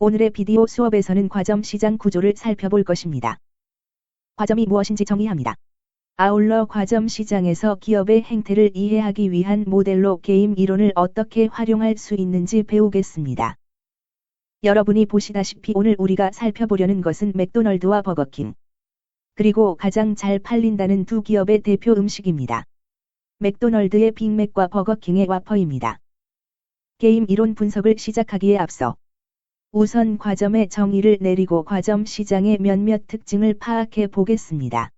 오늘의 비디오 수업에서는 과점 시장 구조를 살펴볼 것입니다. 과점이 무엇인지 정의합니다. 아울러 과점 시장에서 기업의 행태를 이해하기 위한 모델로 게임 이론을 어떻게 활용할 수 있는지 배우겠습니다. 여러분이 보시다시피 오늘 우리가 살펴보려는 것은 맥도널드와 버거킹, 그리고 가장 잘 팔린다는 두 기업의 대표 음식입니다. 맥도널드의 빅맥과 버거킹의 와퍼입니다. 게임 이론 분석을 시작하기에 앞서 우선 과점의 정의를 내리고 과점 시장의 몇몇 특징을 파악해 보겠습니다.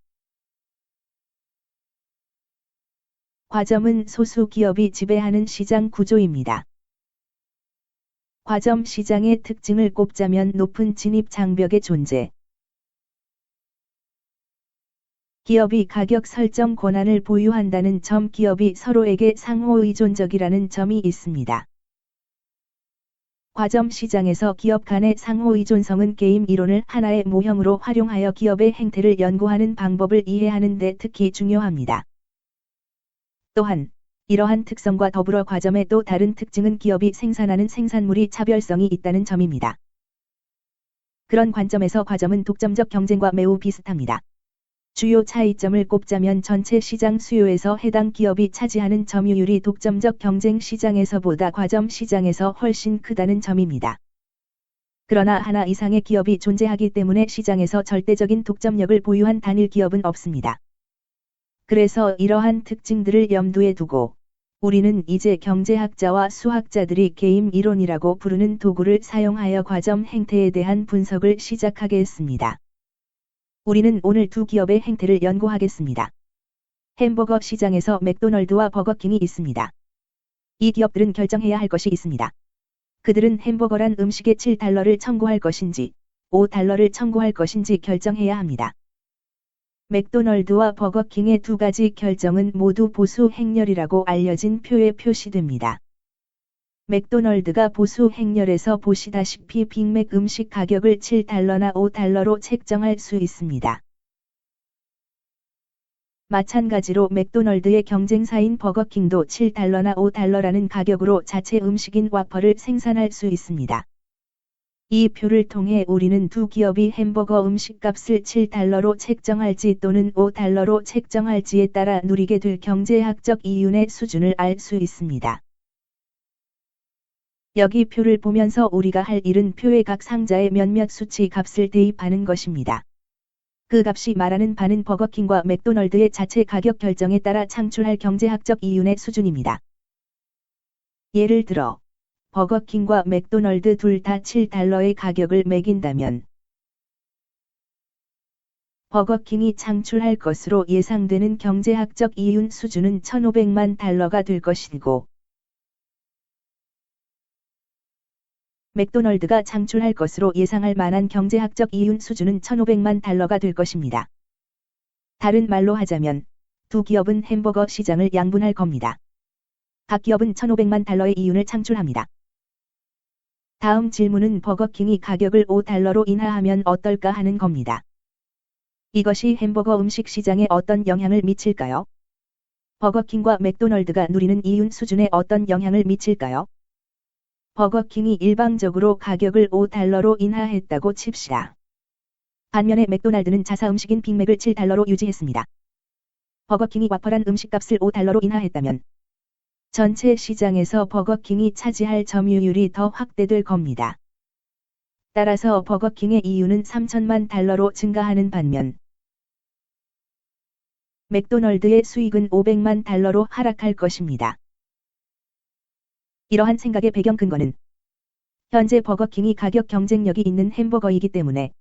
과점은 소수 기업이 지배하는 시장 구조입니다. 과점 시장의 특징을 꼽자면 높은 진입 장벽의 존재, 기업이 가격 설정 권한을 보유한다는 점, 기업이 서로에게 상호 의존적이라는 점이 있습니다. 과점 시장에서 기업 간의 상호 의존성은 게임 이론을 하나의 모형으로 활용하여 기업의 행태를 연구하는 방법을 이해하는 데 특히 중요합니다. 또한 이러한 특성과 더불어 과점의 또 다른 특징은 기업이 생산하는 생산물이 차별성이 있다는 점입니다. 그런 관점에서 과점은 독점적 경쟁과 매우 비슷합니다. 주요 차이점을 꼽자면 전체 시장 수요에서 해당 기업이 차지하는 점유율이 독점적 경쟁 시장에서보다 과점 시장에서 훨씬 크다는 점입니다. 그러나 하나 이상의 기업이 존재하기 때문에 시장에서 절대적인 독점력을 보유한 단일 기업은 없습니다. 그래서 이러한 특징들을 염두에 두고 우리는 이제 경제학자와 수학자들이 게임 이론이라고 부르는 도구를 사용하여 과점 행태에 대한 분석을 시작하겠습니다. 우리는 오늘 두 기업의 행태를 연구하겠습니다. 햄버거 시장에서 맥도널드와 버거킹이 있습니다. 이 기업들은 결정해야 할 것이 있습니다. 그들은 햄버거란 음식에 $7를 청구할 것인지 $5를 청구할 것인지 결정해야 합니다. 맥도널드와 버거킹의 두 가지 결정은 모두 보수 행렬이라고 알려진 표에 표시됩니다. 맥도널드가 보수 행렬에서 보시다시피 빅맥 음식 가격을 $7나 $5로 책정할 수 있습니다. 마찬가지로 맥도널드의 경쟁사인 버거킹도 $7나 $5라는 가격으로 자체 음식인 와퍼를 생산할 수 있습니다. 이 표를 통해 우리는 두 기업이 햄버거 음식값을 $7로 책정할지 또는 $5로 책정할지에 따라 누리게 될 경제학적 이윤의 수준을 알 수 있습니다. 여기 표를 보면서 우리가 할 일은 표의 각 상자에 몇몇 수치 값을 대입하는 것입니다. 그 값이 말하는 바는 버거킹과 맥도널드의 자체 가격 결정에 따라 창출할 경제학적 이윤의 수준입니다. 예를 들어 버거킹과 맥도널드 둘 다 $7의 가격을 매긴다면 버거킹이 창출할 것으로 예상되는 경제학적 이윤 수준은 $1,500만 될 것이고 맥도널드가 창출할 것으로 예상할 만한 경제학적 이윤 수준은 $1,500만 될 것입니다. 다른 말로 하자면 두 기업은 햄버거 시장을 양분할 겁니다. 각 기업은 $1,500만 이윤을 창출합니다. 다음 질문은 버거킹이 가격을 $5로 인하하면 어떨까 하는 겁니다. 이것이 햄버거 음식 시장에 어떤 영향을 미칠까요? 버거킹과 맥도널드가 누리는 이윤 수준에 어떤 영향을 미칠까요? 버거킹이 일방적으로 가격을 $5로 인하했다고 칩시다. 반면에 맥도날드는 자사 음식인 빅맥을 $7로 유지했습니다. 버거킹이 와퍼란 음식값을 $5로 인하했다면 전체 시장에서 버거킹이 차지할 점유율이 더 확대될 겁니다. 따라서 버거킹의 이윤은 $3,000만 증가하는 반면 맥도널드의 수익은 $500만 하락할 것입니다. 이러한 생각의 배경 근거는 현재 버거킹이 가격 경쟁력이 있는 햄버거이기 때문에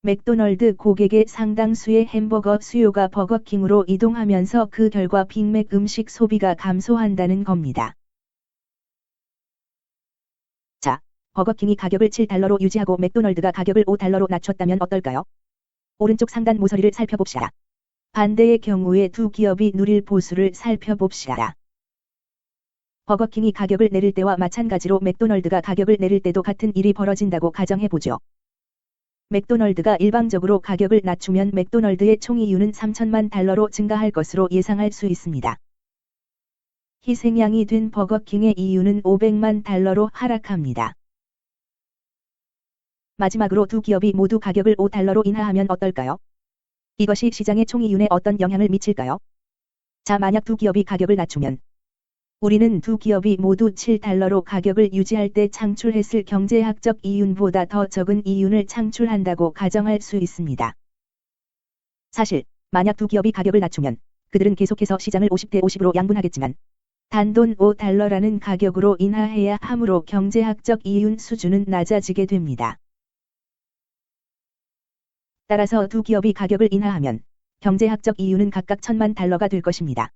맥도널드 고객의 상당수의 햄버거 수요가 버거킹으로 이동하면서 그 결과 빅맥 음식 소비가 감소한다는 겁니다. 자, 버거킹이 가격을 $7로 유지하고 맥도널드가 가격을 $5로 낮췄다면 어떨까요? 오른쪽 상단 모서리를 살펴봅시다. 반대의 경우에 두 기업이 누릴 보수를 살펴봅시다. 버거킹이 가격을 내릴 때와 마찬가지로 맥도널드가 가격을 내릴 때도 같은 일이 벌어진다고 가정해보죠. 맥도널드가 일방적으로 가격을 낮추면 맥도널드의 총이윤은 $3,000만 증가할 것으로 예상할 수 있습니다. 희생양이 된 버거킹의 이윤은 $500만 하락합니다. 마지막으로 두 기업이 모두 가격을 5달러로 인하하면 어떨까요? 이것이 시장의 총이윤에 어떤 영향을 미칠까요? 자, 만약 두 기업이 가격을 낮추면 우리는 두 기업이 모두 7달러로 가격을 유지할 때 창출했을 경제학적 이윤보다 더 적은 이윤을 창출한다고 가정할 수 있습니다. 사실, 만약 두 기업이 가격을 낮추면 그들은 계속해서 시장을 50대 50으로 양분하겠지만 단돈 5달러라는 가격으로 인하해야 하므로 경제학적 이윤 수준은 낮아지게 됩니다. 따라서 두 기업이 가격을 인하하면 경제학적 이윤은 각각 1000만 달러가 될 것입니다.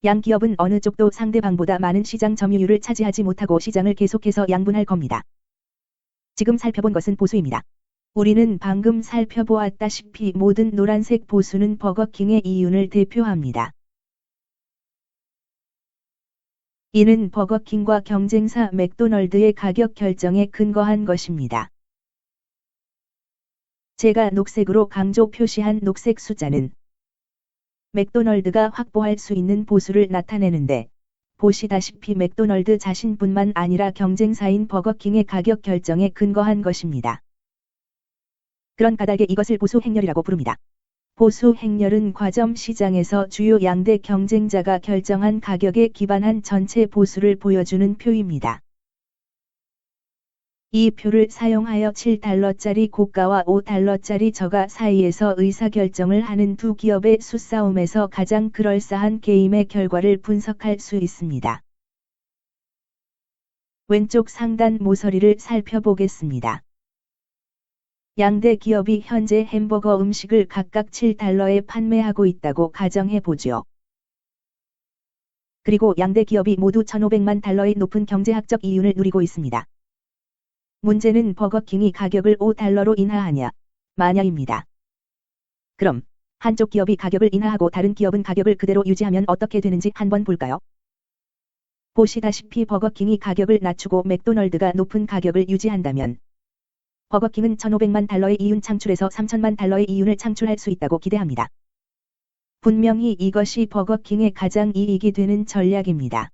양 기업은 어느 쪽도 상대방보다 많은 시장 점유율을 차지하지 못하고 시장을 계속해서 양분할 겁니다. 지금 살펴본 것은 보수입니다. 우리는 방금 살펴보았다시피 모든 노란색 보수는 버거킹의 이윤을 대표합니다. 이는 버거킹과 경쟁사 맥도널드의 가격 결정에 근거한 것입니다. 제가 녹색으로 강조 표시한 녹색 숫자는 맥도널드가 확보할 수 있는 보수를 나타내는데, 보시다시피 맥도널드 자신뿐만 아니라 경쟁사인 버거킹의 가격 결정에 근거한 것입니다. 그런 까닭에 이것을 보수 행렬이라고 부릅니다. 보수 행렬은 과점 시장에서 주요 양대 경쟁자가 결정한 가격에 기반한 전체 보수를 보여주는 표입니다. 이 표를 사용하여 7달러짜리 고가와 5달러짜리 저가 사이에서 의사결정을 하는 두 기업의 수싸움에서 가장 그럴싸한 게임의 결과를 분석할 수 있습니다. 왼쪽 상단 모서리를 살펴보겠습니다. 양대 기업이 현재 햄버거 음식을 각각 7달러에 판매하고 있다고 가정해보죠. 그리고 양대 기업이 모두 1,500만 달러의 높은 경제학적 이윤을 누리고 있습니다. 문제는 버거킹이 가격을 5달러로 인하하냐, 마냐입니다. 그럼 한쪽 기업이 가격을 인하하고 다른 기업은 가격을 그대로 유지하면 어떻게 되는지 한번 볼까요? 보시다시피 버거킹이 가격을 낮추고 맥도널드가 높은 가격을 유지한다면 버거킹은 1,500만 달러의 이윤 창출에서 3,000만 달러의 이윤을 창출할 수 있다고 기대합니다. 분명히 이것이 버거킹의 가장 이익이 되는 전략입니다.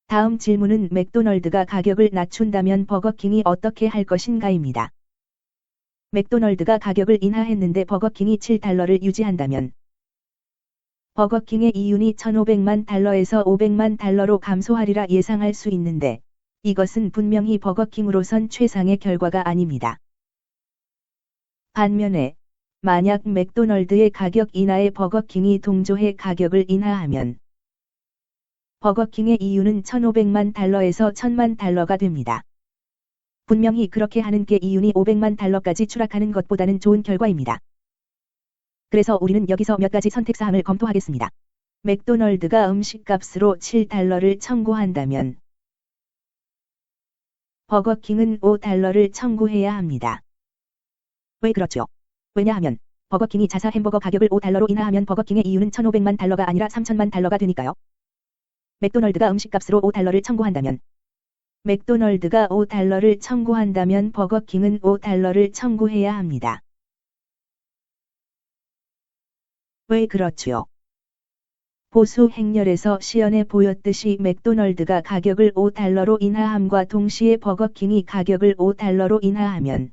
다음 질문은 맥도널드가 가격을 낮춘다면 버거킹이 어떻게 할 것인가입니다. 맥도널드가 가격을 인하했는데 버거킹이 7달러를 유지한다면 버거킹의 이윤이 1,500만 달러에서 500만 달러로 감소하리라 예상할 수 있는데 이것은 분명히 버거킹으로선 최상의 결과가 아닙니다. 반면에 만약 맥도널드의 가격 인하에 버거킹이 동조해 가격을 인하하면 버거킹의 이윤은 1,500만 달러에서 1,000만 달러가 됩니다. 분명히 그렇게 하는 게 이윤이 500만 달러까지 추락하는 것보다는 좋은 결과입니다. 그래서 우리는 여기서 몇 가지 선택사항을 검토하겠습니다. 맥도널드가 음식값으로 7달러를 청구한다면 버거킹은 5달러를 청구해야 합니다. 왜 그렇죠? 왜냐하면 버거킹이 자사 햄버거 가격을 5달러로 인하하면 버거킹의 이윤은 1,500만 달러가 아니라 3,000만 달러가 되니까요. 맥도널드가 음식값으로 5달러를 청구한다면 맥도널드가 5달러를 청구한다면 버거킹은 5달러를 청구해야 합니다. 왜 그렇지요? 보수 행렬에서 시연해 보였듯이 맥도널드가 가격을 5달러로 인하함과 동시에 버거킹이 가격을 5달러로 인하하면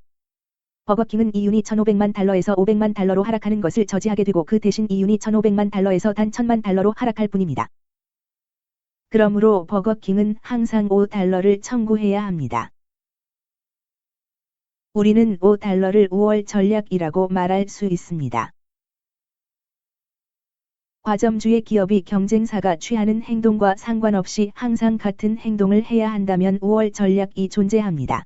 버거킹은 이윤이 1,500만 달러에서 500만 달러로 하락하는 것을 저지하게 되고 그 대신 이윤이 1,500만 달러에서 단 1,000만 달러로 하락할 뿐입니다. 그러므로 버거킹은 항상 5달러를 청구해야 합니다. 우리는 5달러를 5월 전략이라고 말할 수 있습니다. 과점주의 기업이 경쟁사가 취하는 행동과 상관없이 항상 같은 행동을 해야 한다면 5월 전략이 존재합니다.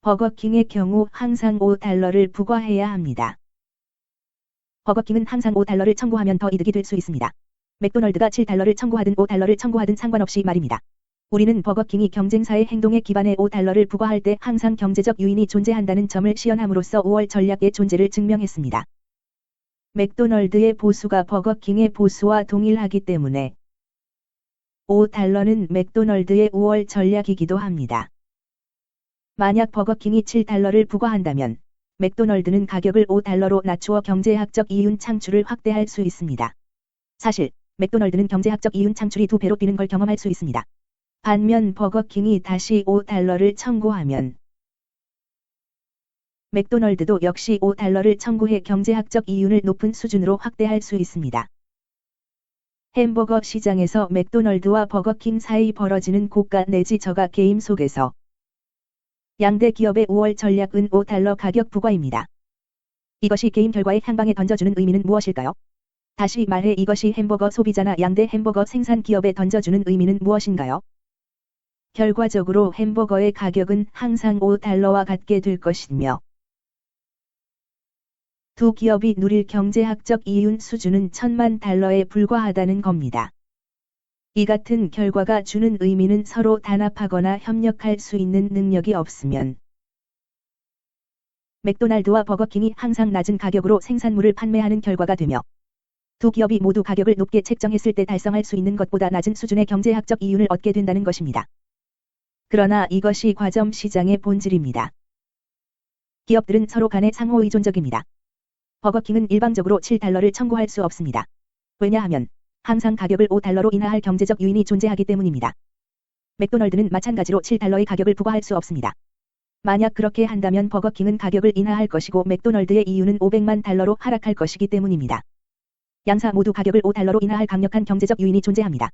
버거킹의 경우 항상 5달러를 부과해야 합니다. 버거킹은 항상 5달러를 청구하면 더 이득이 될 수 있습니다. 맥도널드가 7달러를 청구하든 5달러를 청구하든 상관없이 말입니다. 우리는 버거킹이 경쟁사의 행동에 기반해 5달러를 부과할 때 항상 경제적 유인이 존재한다는 점을 시연함으로써 5월 전략의 존재를 증명했습니다. 맥도널드의 보수가 버거킹의 보수와 동일하기 때문에 5달러는 맥도널드의 5월 전략이기도 합니다. 만약 버거킹이 7달러를 부과한다면 맥도널드는 가격을 5달러로 낮추어 경제학적 이윤 창출을 확대할 수 있습니다. 사실 맥도널드는 경제학적 이윤 창출이 2배로 뛰는 걸 경험할 수 있습니다. 반면 버거킹이 다시 $5를 청구하면 맥도널드도 역시 $5를 청구해 경제학적 이윤을 높은 수준으로 확대할 수 있습니다. 햄버거 시장에서 맥도널드와 버거킹 사이 벌어지는 고가 내지 저가 게임 속에서 양대 기업의 5월 전략은 $5 가격 부과입니다. 이것이 게임 결과에 향방에 던져주는 의미는 무엇일까요? 다시 말해 이것이 햄버거 소비자나 양대 햄버거 생산 기업에 던져주는 의미는 무엇인가요? 결과적으로 햄버거의 가격은 항상 $5와 같게 될 것이며 두 기업이 누릴 경제학적 이윤 수준은 $10,000,000에 불과하다는 겁니다. 이 같은 결과가 주는 의미는 서로 단합하거나 협력할 수 있는 능력이 없으면 맥도날드와 버거킹이 항상 낮은 가격으로 생산물을 판매하는 결과가 되며 두 기업이 모두 가격을 높게 책정했을 때 달성할 수 있는 것보다 낮은 수준의 경제학적 이윤을 얻게 된다는 것입니다. 그러나 이것이 과점 시장의 본질입니다. 기업들은 서로 간에 상호 의존적입니다. 버거킹은 일방적으로 $7를 청구할 수 없습니다. 왜냐하면 항상 가격을 $5로 인하할 경제적 요인이 존재하기 때문입니다. 맥도널드는 마찬가지로 $7의 가격을 부과할 수 없습니다. 만약 그렇게 한다면 버거킹은 가격을 인하할 것이고 맥도널드의 이윤은 $5,000,000로 하락할 것이기 때문입니다. 양사 모두 가격을 $5로 인하할 강력한 경제적 요인이 존재합니다.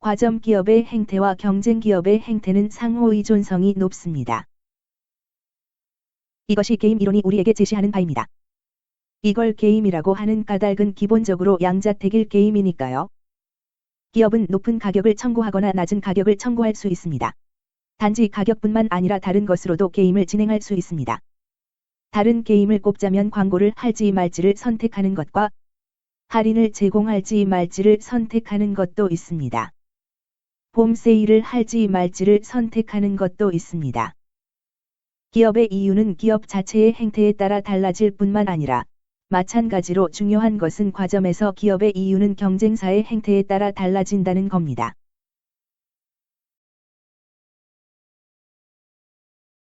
과점 기업의 행태와 경쟁 기업의 행태는 상호 의존성이 높습니다. 이것이 게임 이론이 우리에게 제시하는 바입니다. 이걸 게임이라고 하는 까닭은 기본적으로 양자택일 게임이니까요. 기업은 높은 가격을 청구하거나 낮은 가격을 청구할 수 있습니다. 단지 가격뿐만 아니라 다른 것으로도 게임을 진행할 수 있습니다. 다른 게임을 꼽자면 광고를 할지 말지를 선택하는 것과 할인을 제공할지 말지를 선택하는 것도 있습니다. 봄 세일을 할지 말지를 선택하는 것도 있습니다. 기업의 이유는 기업 자체의 행태에 따라 달라질 뿐만 아니라 마찬가지로 중요한 것은 과점에서 기업의 이유는 경쟁사의 행태에 따라 달라진다는 겁니다.